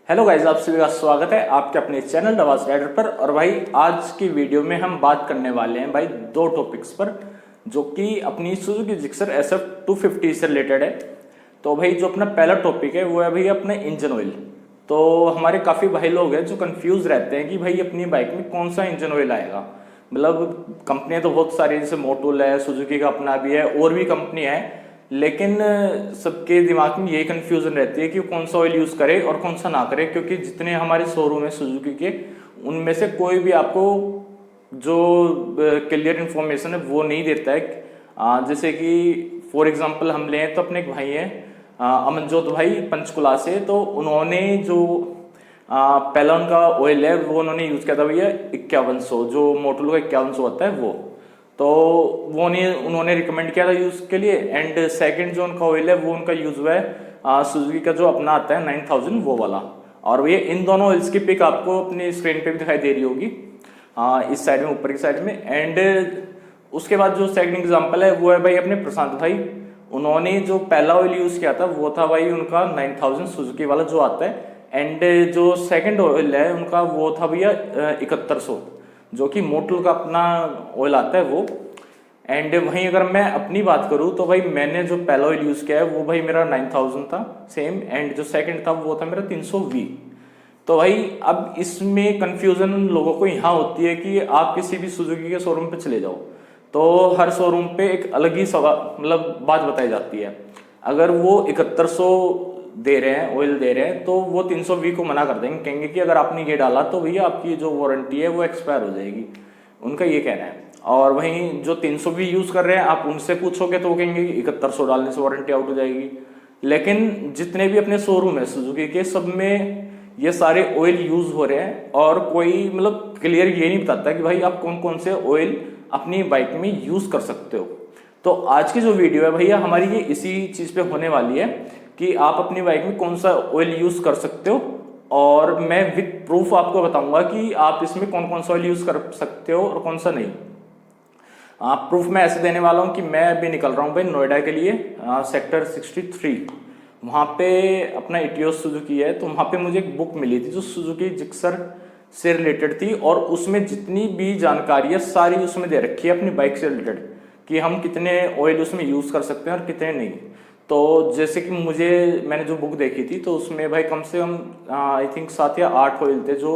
Hello guys, आप सभी का स्वागत है आपके अपने चैनल नवाज राइडर पर। और भाई आज की वीडियो में हम बात करने वाले हैं भाई दो टॉपिक्स पर, जो कि अपनी सुजुकी जिक्सर SF250 से रिलेटेड है। तो भाई जो अपना पहला टॉपिक है वो है भाई अपना इंजन ऑयल। तो हमारे काफ़ी भाई लोग हैं जो कंफ्यूज रहते हैं कि भाई अपनी बाइक में कौन सा इंजन ऑयल आएगा। मतलब कंपनियां तो बहुत सारी, जैसे मोटोल है, सुजुकी का अपना भी है और भी कंपनी है, लेकिन सबके दिमाग में यही कंफ्यूजन रहती है कि कौन सा ऑयल यूज़ करे और कौन सा ना करे, क्योंकि जितने हमारे शोरूम है सुजुकी के, उनमें से कोई भी आपको जो क्लियर इन्फॉर्मेशन है वो नहीं देता है। जैसे कि फॉर एग्जांपल हम लें तो अपने एक भाई हैं अमनजोत भाई पंचकुला से, तो उन्होंने जो पहला उनका ऑयल है वो उन्होंने यूज़ किया था भैया 5100, जो मोटोल का 5100 होता है वो। तो वो उन्होंने रिकमेंड किया था यूज़ के लिए। एंड सेकंड जो उनका ऑयल है वो उनका यूज़ हुआ है सुजुकी का जो अपना आता है 9000 वो वाला। और भैया इन दोनों ऑयल्स की पिक आपको अपनी स्क्रीन पे भी दिखाई दे रही होगी, इस साइड में, ऊपर की साइड में। एंड उसके बाद जो सेकंड एग्जांपल है वो है भाई अपने प्रशांत भाई। उन्होंने जो पहला ऑयल यूज़ किया था वो था भाई उनका 9000 सुजुकी वाला जो आता है। एंड जो सेकंड ऑयल है उनका वो था भैया 7100, जो कि मोटल का अपना ऑयल आता है वो। एंड वहीं अगर मैं अपनी बात करूं तो भाई मैंने जो पहला ऑयल यूज़ किया है वो भाई मेरा 9000 था सेम। एंड जो सेकंड था वो था मेरा 300V। तो भाई अब इसमें कंफ्यूजन लोगों को यहाँ होती है कि आप किसी भी सुजुकी के शोरूम पे चले जाओ तो हर शोरूम पे एक अलग ही सवाल, मतलब बात बताई जाती है। अगर वो 7100 दे रहे हैं, ऑयल दे रहे हैं, तो वो 300V को मना कर देंगे, कहेंगे कि अगर आपने ये डाला तो भैया आपकी जो वारंटी है वो एक्सपायर हो जाएगी, उनका ये कहना है। और वहीं जो 300V यूज़ कर रहे हैं आप उनसे पूछोगे तो वो कहेंगे कि 7100 डालने से वारंटी आउट हो जाएगी। लेकिन जितने भी अपने शोरूम है सुजुकी के, सब में ये सारे ऑयल यूज़ हो रहे हैं और कोई मतलब क्लियर ये नहीं बताता कि भाई आप कौन कौन से ऑयल अपनी बाइक में यूज़ कर सकते हो। तो आज की जो वीडियो है भैया हमारी ये इसी चीज़ पे होने वाली है कि आप अपनी बाइक में कौन सा ऑयल यूज़ कर सकते हो, और मैं विद प्रूफ आपको बताऊंगा कि आप इसमें कौन कौन सा ऑयल यूज़ कर सकते हो और कौन सा नहीं। आप प्रूफ मैं ऐसे देने वाला हूँ कि मैं अभी निकल रहा हूँ भाई नोएडा के लिए, सेक्टर 63। वहाँ पे अपना इटियोस सुजुकी है, तो वहाँ पे मुझे एक बुक मिली थी जो सुजुकी जिक्सर से रिलेटेड थी, और उसमें जितनी भी जानकारी है सारी उसमें दे रखी है अपनी बाइक से रिलेटेड, कि हम कितने ऑयल उसमें यूज़ कर सकते हैं और कितने नहीं। तो जैसे कि मैंने जो बुक देखी थी तो उसमें भाई कम से कम आई थिंक 7 या 8 ऑयल थे जो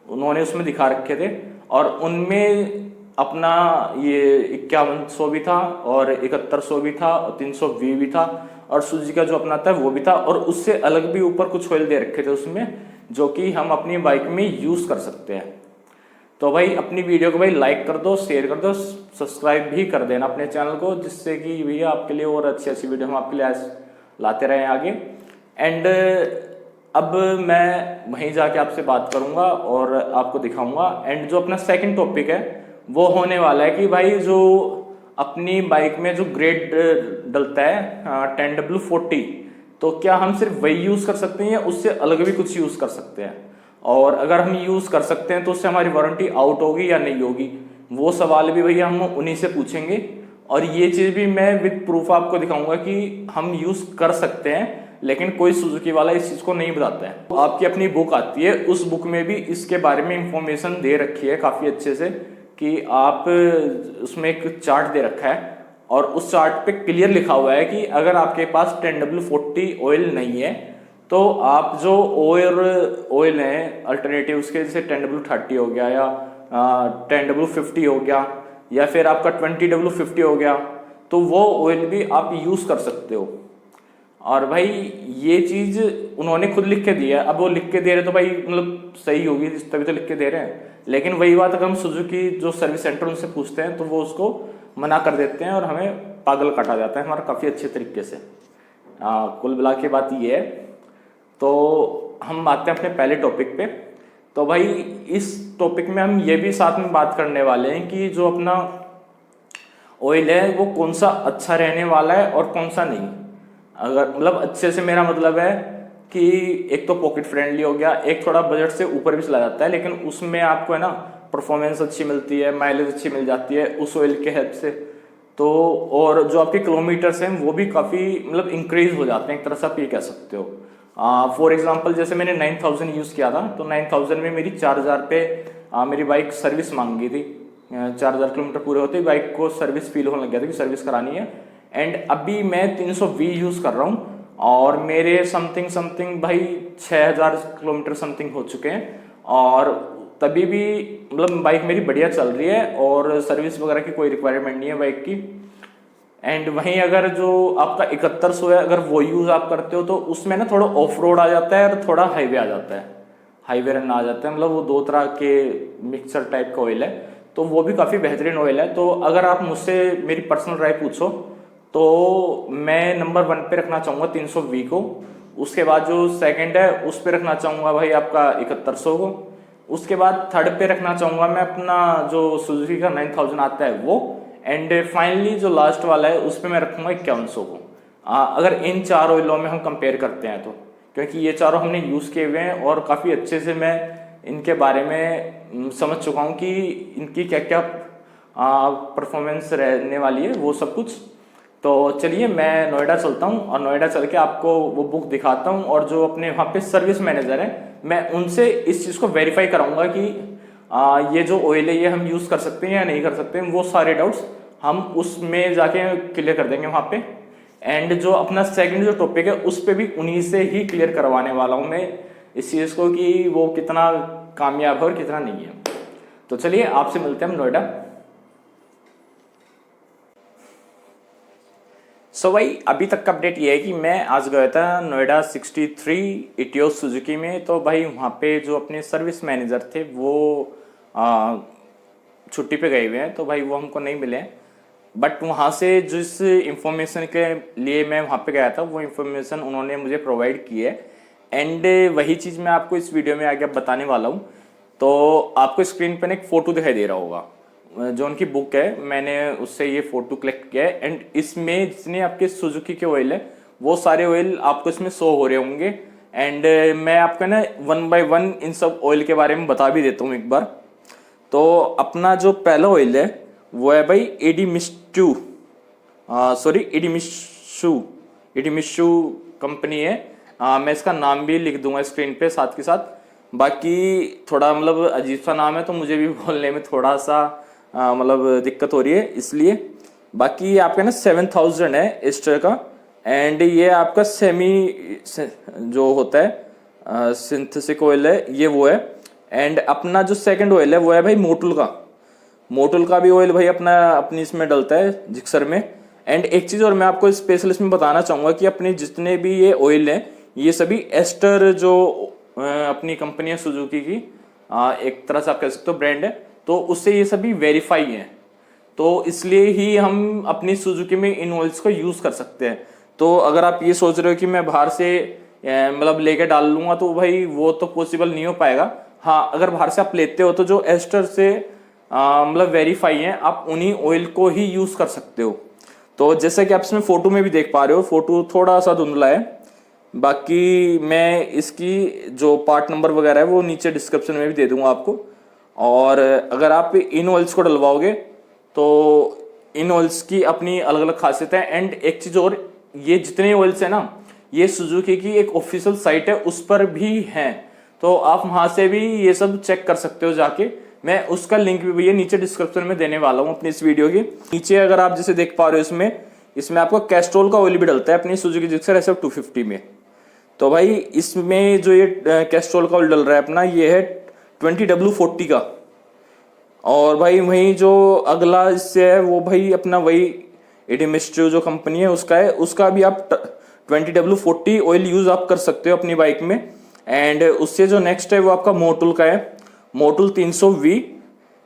उन्होंने उसमें दिखा रखे थे। और उनमें अपना ये 5100 भी था और 7100 भी था और 300V भी था, और सुजुकी का जो अपना था वो भी था, और उससे अलग भी ऊपर कुछ ऑयल दे रखे थे उसमें जो कि हम अपनी बाइक में यूज़ कर सकते हैं। तो भाई अपनी वीडियो को भाई लाइक कर दो, शेयर कर दो, सब्सक्राइब भी कर देना अपने चैनल को, जिससे कि भैया आपके लिए और अच्छी अच्छी वीडियो हम आपके लिए लाते रहें आगे। एंड अब मैं वहीं जाके आपसे बात करूंगा और आपको दिखाऊंगा। एंड जो अपना सेकंड टॉपिक है वो होने वाला है कि भाई जो अपनी बाइक में जो ग्रेड डलता है 10W40, तो क्या हम सिर्फ वही यूज़ कर सकते हैं या उससे अलग भी कुछ यूज़ कर सकते हैं, और अगर हम यूज़ कर सकते हैं तो उससे हमारी वारंटी आउट होगी या नहीं होगी, वो सवाल भी भैया हम उन्हीं से पूछेंगे। और ये चीज़ भी मैं विद प्रूफ आपको दिखाऊंगा कि हम यूज़ कर सकते हैं, लेकिन कोई सुजुकी वाला इस चीज़ को नहीं बताता है। तो आपकी अपनी बुक आती है, उस बुक में भी इसके बारे में इंफॉर्मेशन दे रखी है काफ़ी अच्छे से, कि आप उसमें एक चार्ट दे रखा है और उस चार्ट पे क्लियर लिखा हुआ है कि अगर आपके पास 10W40 ऑयल नहीं है तो आप जो ऑयल है अल्टरनेटिव उसके, जैसे 10W30 हो गया या 10W50 हो गया या फिर आपका 20W50 हो गया, तो वो ऑयल भी आप यूज़ कर सकते हो। और भाई ये चीज़ उन्होंने खुद लिख के दिया है। अब वो लिख के दे रहे तो भाई मतलब सही होगी तभी तो लिख के दे रहे हैं, लेकिन वही बात अगर हम सुजुकी जो सर्विस सेंटर उनसे पूछते हैं तो वो उसको मना कर देते हैं और हमें पागल काटा जाता है हमारा काफ़ी अच्छे तरीके से। कुल मिला के बात ये है। तो हम आते हैं अपने पहले टॉपिक पे। तो भाई इस टॉपिक में हम ये भी साथ में बात करने वाले हैं कि जो अपना ऑयल है वो कौन सा अच्छा रहने वाला है और कौन सा नहीं। अगर मतलब अच्छे से मेरा मतलब है कि एक तो पॉकेट फ्रेंडली हो गया, एक थोड़ा बजट से ऊपर भी चला जाता है, लेकिन उसमें आपको है ना परफॉर्मेंस अच्छी मिलती है, माइलेज अच्छी मिल जाती है उस ऑयल के हेल्प से। तो और जो आपके किलोमीटर्स हैं वो भी काफ़ी मतलब इंक्रीज हो जाते हैं, एक तरह से आप ये कह सकते हो। फॉर एग्जांपल जैसे मैंने 9000 यूज़ किया था, तो 9000 में मेरी 4000 पे मेरी बाइक सर्विस मांग गई थी। 4000 किलोमीटर पूरे होते ही बाइक को सर्विस फील होने लग गया था कि सर्विस करानी है। एंड अभी मैं 320 यूज़ कर रहा हूँ और मेरे समथिंग भाई 6000 किलोमीटर समथिंग हो चुके हैं, और तभी भी मतलब बाइक मेरी बढ़िया चल रही है और सर्विस वगैरह की कोई रिक्वायरमेंट नहीं है बाइक की। एंड वहीं अगर जो आपका 7100 है, अगर वो यूज़ आप करते हो तो उसमें ना थोड़ा ऑफ रोड आ जाता है और थोड़ा हाईवे आ जाता है, हाईवे रन आ जाता है, मतलब वो दो तरह के मिक्सर टाइप का ऑयल है, तो वो भी काफ़ी बेहतरीन ऑयल है। तो अगर आप मुझसे मेरी पर्सनल राय पूछो तो मैं नंबर 1 पे रखना चाहूँगा 320 को। उसके बाद जो सेकंड है उस पे रखना चाहूँगा भाई आपका 7100 को। उसके बाद थर्ड पे रखना चाहूँगा मैं अपना जो सुजुकी का 9000 आता है वो। एंड फाइनली जो लास्ट वाला है उस पे मैं रखूँगा 5100 को। अगर इन चार ऑयलों में हम कंपेयर करते हैं तो, क्योंकि ये चारों हमने यूज़ किए हुए हैं और काफ़ी अच्छे से मैं इनके बारे में समझ चुका हूँ कि इनकी क्या क्या परफॉर्मेंस रहने वाली है वो सब कुछ। तो चलिए मैं नोएडा चलता हूँ और नोएडा चल के आपको वो बुक दिखाता हूँ, और जो अपने वहाँ पे सर्विस मैनेजर हैं मैं उनसे इस चीज़ को वेरीफाई कराऊंगा कि ये जो ऑयल है ये हम यूज़ कर सकते हैं या नहीं कर सकते हैं। वो सारे डाउट्स हम उसमें जाके क्लियर कर देंगे वहाँ पे। एंड जो अपना सेकंड जो टॉपिक है उस पर भी उन्हीं से ही क्लियर करवाने वाला हूँ मैं इस चीज़ को कि वो कितना कामयाब है और कितना नहीं है। तो चलिए आपसे मिलते हैं हम नोएडा। सो भाई अभी तक का अपडेट ये है कि मैं आज गया था नोएडा 63 इटियोस सुजुकी में। तो भाई वहाँ पे जो अपने सर्विस मैनेजर थे वो छुट्टी पे गए हुए हैं, तो भाई वो हमको नहीं मिले। बट वहाँ से जिस इंफॉर्मेशन के लिए मैं वहाँ पे गया था वो इंफॉर्मेशन उन्होंने मुझे प्रोवाइड की है। एंड वही चीज़ मैं आपको इस वीडियो में आगे बताने वाला हूँ। तो आपको स्क्रीन पर एक फ़ोटो दिखाई दे रहा होगा, जो उनकी बुक है, मैंने उससे ये फोटो कलेक्ट किया है। एंड इसमें जितने आपके सुजुकी के ऑयल है वो सारे ऑयल आपको इसमें शो हो रहे होंगे। एंड मैं आपको ना 1 बाय 1 इन सब ऑयल के बारे में बता भी देता हूँ एक बार। तो अपना जो पहला ऑयल है वो है भाई एडिमिशु कंपनी है। मैं इसका नाम भी लिख दूंगा स्क्रीन पे साथ के साथ। बाकी थोड़ा मतलब अजीब सा नाम है तो मुझे भी बोलने में थोड़ा सा मतलब दिक्कत हो रही है इसलिए। बाकी ये आपका ना 7000 है एस्टर का। एंड ये आपका सेमी जो होता है सिंथेटिक ऑयल है ये वो है। एंड अपना जो सेकंड ऑयल है वो है भाई मोटुल का भी ऑयल भाई अपनी इसमें डलता है जिक्सर में। एंड एक चीज़ और मैं आपको स्पेशल इसमें बताना चाहूँगा कि अपने जितने भी ये ऑयल हैं ये सभी एस्टर जो अपनी कंपनी है सुजुकी की, एक तरह से आप कह सकते हो ब्रांड है, तो उससे ये सभी वेरीफाई हैं। तो इसलिए ही हम अपनी सुजुकी में इन ऑयल्स को यूज़ कर सकते हैं। तो अगर आप ये सोच रहे हो कि मैं बाहर से मतलब लेके डाल लूँगा तो भाई वो तो पॉसिबल नहीं हो पाएगा। हाँ, अगर बाहर से आप लेते हो तो जो एस्टर से मतलब वेरीफाई हैं आप उन्हीं ऑयल को ही यूज़ कर सकते हो। तो जैसे कि आप इसमें फ़ोटो में भी देख पा रहे हो, फ़ोटो थोड़ा सा धुंधला है। बाकी मैं इसकी जो पार्ट नंबर वगैरह है वो नीचे डिस्क्रिप्शन में भी दे दूंगा आपको। और अगर आप इन ऑयल्स को डलवाओगे तो इन ऑयल्स की अपनी अलग अलग खासियत है। एंड एक चीज़ और, ये जितने ऑयल्स हैं ना ये सुजुकी की एक ऑफिशियल साइट है उस पर भी हैं, तो आप वहाँ से भी ये सब चेक कर सकते हो जाके। मैं उसका लिंक भी भैया नीचे डिस्क्रिप्शन में देने वाला हूँ अपनी इस वीडियो के नीचे। अगर आप जैसे देख पा रहे हो इसमें आपको कैस्ट्रोल का ऑयल भी डलता है अपनी सुजुकी जिक्सर SF 250 में। तो भाई इसमें जो ये कैस्ट्रोल का ऑयल डल रहा है अपना ये है 20W40 का। और भाई वही जो अगला इससे है वो भाई अपना वही एडिमिस्ट्रू जो कंपनी है उसका है, उसका भी आप 20W40 ऑयल यूज आप कर सकते हो अपनी बाइक में। एंड उससे जो नेक्स्ट है वो आपका मोटुल का है, मोटुल 320।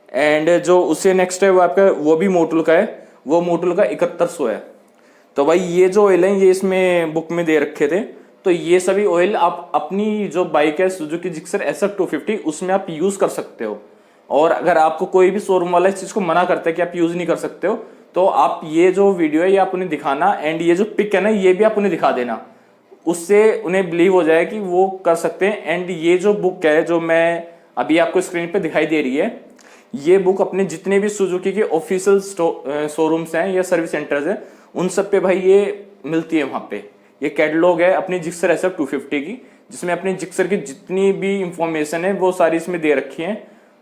एंड जो उससे नेक्स्ट है वो आपका वो भी मोटुल का है, वो मोटुल का 7100 है। तो भाई ये जो ऑयल है ये इसमें बुक में दे रखे थे। तो ये सभी ऑयल आप अपनी जो बाइक है सुजुकी जिक्सर SF 250 उसमें आप यूज कर सकते हो। और अगर आपको कोई भी शोरूम वाला इस चीज को मना करता है कि आप यूज नहीं कर सकते हो तो आप ये जो वीडियो है ये आप उन्हें दिखाना। एंड ये जो पिक है ना ये भी आप उन्हें दिखा देना, उससे उन्हें बिलीव हो जाए कि वो कर सकते हैं। एंड ये जो बुक है जो मैं अभी आपको स्क्रीन पे दिखाई दे रही है ये बुक अपने जितने भी सुजुकी के ऑफिशियल शोरूम्स हैं या सर्विस सेंटर्स हैं उन सब पे भाई ये मिलती है वहाँ पे। ये कैटलॉग है अपनी जिक्सर SF250 की, जिसमें अपनी जिक्सर की जितनी भी इंफॉर्मेशन है वो सारी इसमें दे रखी है।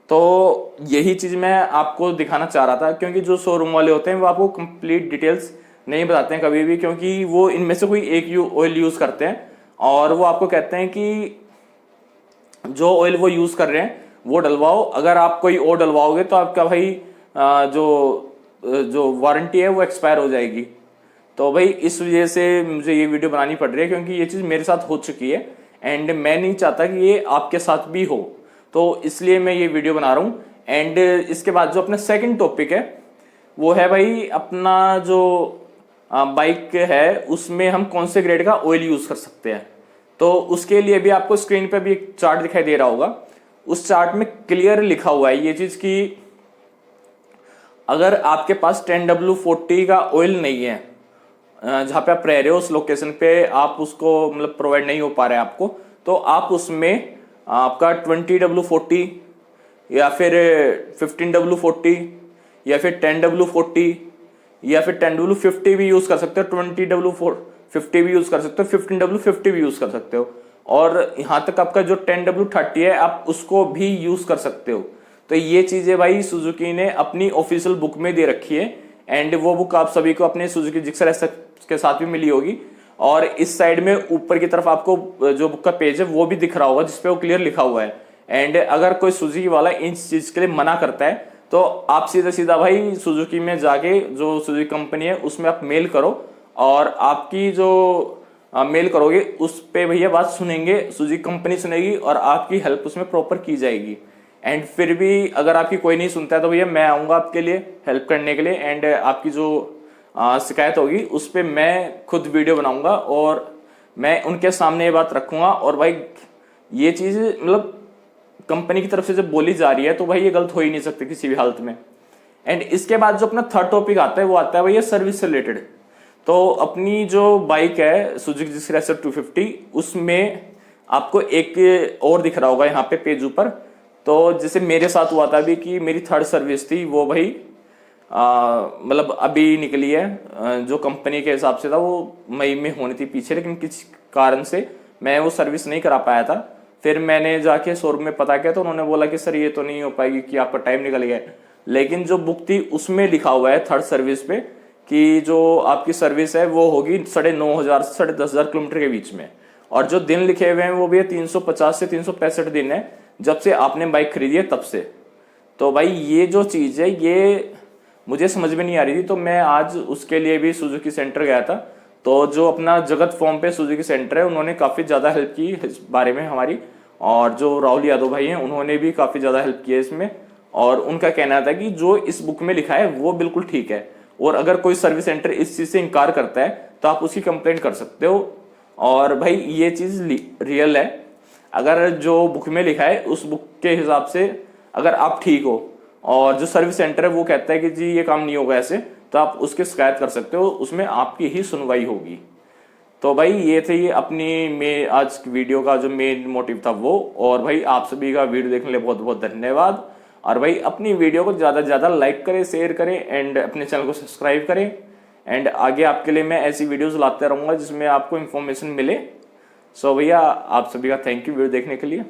तो यही चीज मैं आपको दिखाना चाह रहा था, क्योंकि जो शोरूम वाले होते हैं वो आपको कंप्लीट डिटेल्स नहीं बताते हैं कभी भी, क्योंकि वो इनमें से कोई एक ऑयल यूज करते हैं और वो आपको कहते हैं कि जो ऑयल वो यूज कर रहे हैं वो डलवाओ, अगर आप कोई और डलवाओगे तो आपका भाई जो वारंटी है वो एक्सपायर हो जाएगी। तो भाई इस वजह से मुझे ये वीडियो बनानी पड़ रही है, क्योंकि ये चीज़ मेरे साथ हो चुकी है एंड मैं नहीं चाहता कि ये आपके साथ भी हो, तो इसलिए मैं ये वीडियो बना रहा हूँ। एंड इसके बाद जो अपना सेकंड टॉपिक है वो है भाई अपना जो बाइक है उसमें हम कौन से ग्रेड का ऑयल यूज कर सकते हैं। तो उसके लिए भी आपको स्क्रीन पे भी एक चार्ट दिखाई दे रहा होगा, उस चार्ट में क्लियर लिखा हुआ है ये चीज कि अगर आपके पास 10W40 का ऑयल नहीं है, जहां पे आप रह रहे हो उस लोकेशन पे आप उसको मतलब प्रोवाइड नहीं हो पा रहे आपको, तो आप उसमें आपका 20W40 या फिर 15W40 या फिर 10W40 या फिर 10W50 भी यूज कर सकते हो, 20W50 भी यूज कर सकते हो, 15W50 भी यूज कर सकते हो, और यहां तक आपका जो 10W30 है आप उसको भी यूज कर सकते हो। तो ये चीजें भाई सुजुकी ने अपनी ऑफिशियल बुक में दे रखी है एंड वो बुक आप सभी को अपने सुजुकी जिक्सर SF के साथ भी मिली होगी। और इस साइड में ऊपर की तरफ आपको जो बुक का पेज है वो भी दिख रहा होगा जिसपे वो क्लियर लिखा हुआ है। एंड अगर कोई सुजुकी वाला इन चीज के लिए मना करता है तो आप सीधा सीधा भाई सुजुकी में जाके जो सुजुकी कंपनी है उसमें आप मेल करो, और आपकी जो मेल करोगे उस पे भैया बात सुनेंगे, सुजुकी कंपनी सुनेगी और आपकी हेल्प उसमें प्रॉपर की जाएगी। एंड फिर भी अगर आपकी कोई नहीं सुनता है तो भैया मैं आऊंगा आपके लिए हेल्प करने के लिए, एंड आपकी जो शिकायत होगी उस पर मैं खुद वीडियो बनाऊंगा और मैं उनके सामने ये बात रखूंगा। और भाई ये चीज मतलब कंपनी की तरफ से जब बोली जा रही है तो भाई ये गलत हो ही नहीं सकती किसी भी हालत में। एंड इसके बाद जो अपना थर्ड टॉपिक आता है वो आता है भैया सर्विस से रिलेटेड। तो अपनी जो बाइक है सुजुकी जिक्सर SF250 उसमें आपको एक और दिख रहा होगा यहाँ पे पेज ऊपर। तो जैसे मेरे साथ हुआ था अभी कि मेरी थर्ड सर्विस थी वो भाई मतलब अभी निकली है, जो कंपनी के हिसाब से था वो मई में होनी थी पीछे, लेकिन किसी कारण से मैं वो सर्विस नहीं करा पाया था। फिर मैंने जाके शोरूम में पता किया तो उन्होंने बोला कि सर ये तो नहीं हो पाएगी कि आपका टाइम निकल गया है, लेकिन जो बुक थी उसमें लिखा हुआ है थर्ड सर्विस पे कि जो आपकी सर्विस है वो होगी 9,500 से 10,500 किलोमीटर के बीच में, और जो दिन लिखे हुए हैं वो भी 350 से 365 दिन है जब से आपने बाइक खरीदी है तब से। तो भाई ये जो चीज है ये मुझे समझ में नहीं आ रही थी, तो मैं आज उसके लिए भी सुजुकी सेंटर गया था। तो जो अपना जगत फॉर्म पे सुजुकी सेंटर है उन्होंने काफी ज्यादा हेल्प की इस बारे में हमारी, और जो राहुल यादव भाई हैं उन्होंने भी काफी ज्यादा हेल्प की है इसमें। और उनका कहना था कि जो इस बुक में लिखा है वो बिल्कुल ठीक है, और अगर कोई सर्विस सेंटर इस चीज से इनकार करता है तो आप उसकी कंप्लेंट कर सकते हो। और भाई ये चीज रियल है, अगर जो बुक में लिखा है उस बुक के हिसाब से अगर आप ठीक हो और जो सर्विस सेंटर है वो कहता है कि जी ये काम नहीं होगा ऐसे, तो आप उसकी शिकायत कर सकते हो, उसमें आपकी ही सुनवाई होगी। तो भाई ये थी अपनी आज की वीडियो का जो मेन मोटिव था वो। और भाई आप सभी का वीडियो देखने के लिए बहुत बहुत धन्यवाद। और भाई अपनी वीडियो को ज़्यादा से ज़्यादा लाइक करें, शेयर करें एंड अपने चैनल को सब्सक्राइब करें। एंड आगे आपके लिए मैं ऐसी वीडियोस लाते रहूँगा जिसमें आपको इन्फॉर्मेशन मिले। सो भैया आप सभी का थैंक यू वीडियो देखने के लिए।